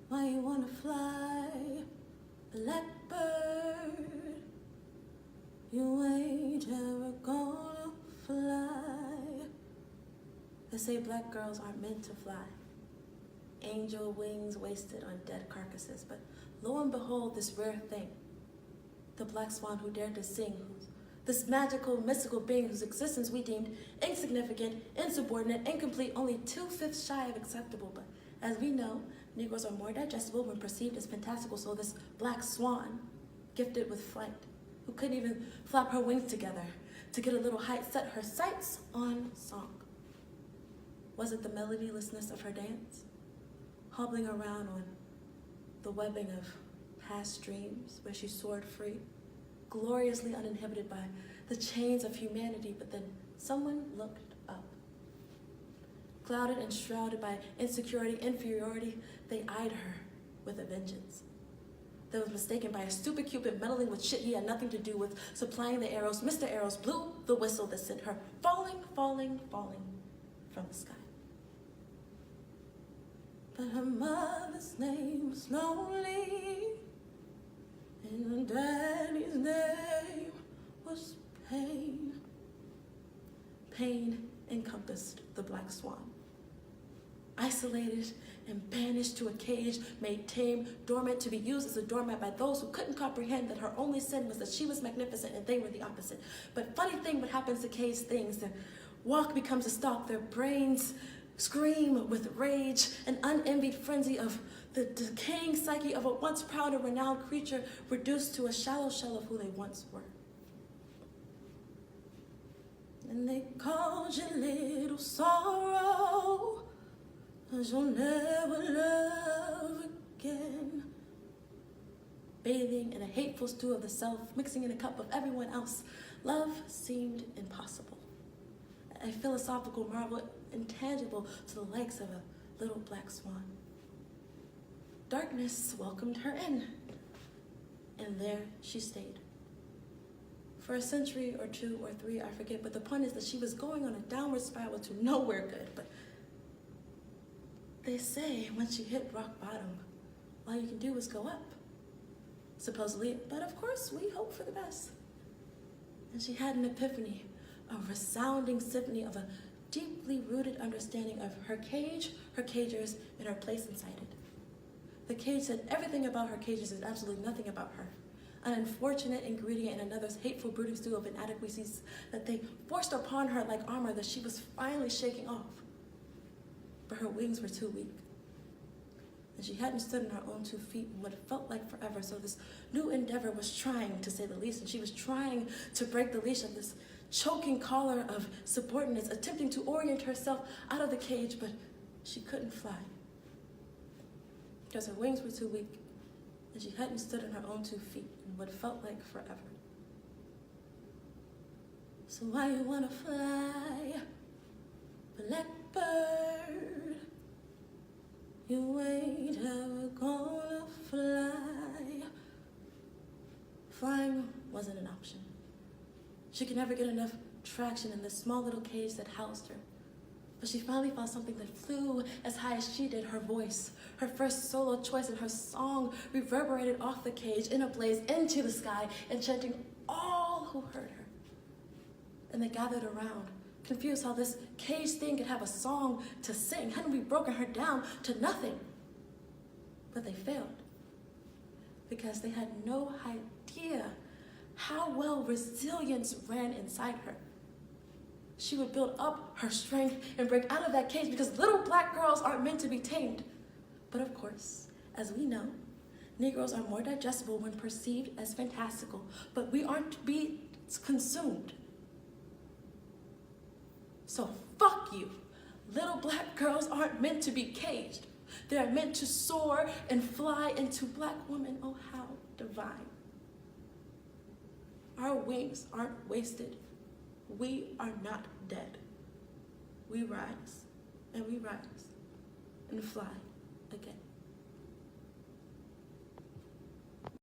Why you wanna fly, blackbird? You ain't ever gonna fly. They say black girls aren't meant to fly. Angel wings wasted on dead carcasses. But lo and behold, this rare thing, the black swan who dared to sing, this magical, mystical being whose existence we deemed insignificant, insubordinate, incomplete, only 2/5 shy of acceptable. But as we know, Negroes are more digestible when perceived as fantastical, so this black swan, gifted with flight, who couldn't even flap her wings together to get a little height, set her sights on song. Was it the melodylessness of her dance, hobbling around on the webbing of past dreams where she soared free, gloriously uninhibited by the chains of humanity? But then someone looked up. Clouded and shrouded by insecurity, inferiority, they eyed her with a vengeance. They was mistaken by a stupid Cupid meddling with shit he had nothing to do with, supplying the arrows. Mr. Arrows blew the whistle that sent her falling, falling, falling from the sky. But her mother's name was Lonely, and her daddy's name was Pain. Pain encompassed the black swan. Isolated and banished to a cage, made tame, dormant, to be used as a doormat by those who couldn't comprehend that her only sin was that she was magnificent and they were the opposite. But funny thing, what happens to caged things, their walk becomes a stalk, their brains scream with rage, an unenvied frenzy of the decaying psyche of a once proud and renowned creature reduced to a shallow shell of who they once were. And they called you Little Sorrow, 'cause you'll never love again. Bathing in a hateful stew of the self, mixing in a cup of everyone else, love seemed impossible. A philosophical marvel intangible to the likes of a little black swan. Darkness welcomed her in, and there she stayed. For a century or 2 or 3, I forget, but the point is that she was going on a downward spiral to nowhere good. But they say when she hit rock bottom, all you can do is go up, supposedly, but of course we hope for the best. And she had an epiphany, a resounding symphony of a deeply rooted understanding of her cage, her cagers, and her place inside it. The cage said everything about her cages and absolutely nothing about her. An unfortunate ingredient in another's hateful brooding stew of inadequacies that they forced upon her like armor that she was finally shaking off. But her wings were too weak, and she hadn't stood on her own 2 feet in what felt like forever, so this new endeavor was trying, to say the least, and she was trying to break the leash of this choking collar of subordinates, attempting to orient herself out of the cage, but she couldn't fly because her wings were too weak, and she hadn't stood on her own 2 feet in what felt like forever. So why you wanna fly, blackbird? You ain't ever gonna fly. Flying wasn't an option. She could never get enough traction in the small little cage that housed her. But she finally found something that flew as high as she did, her voice. Her first solo choice, and her song reverberated off the cage in a blaze into the sky, enchanting all who heard her. And they gathered around, confused how this caged thing could have a song to sing. Hadn't we broken her down to nothing? But they failed because they had no idea how well resilience ran inside her. She would build up her strength and break out of that cage because little black girls aren't meant to be tamed. But of course, as we know, Negroes are more digestible when perceived as fantastical, but we aren't to be consumed. So fuck you. Little black girls aren't meant to be caged. They're meant to soar and fly into black women. Oh, how divine. Our wings aren't wasted. We are not dead. We rise and fly again.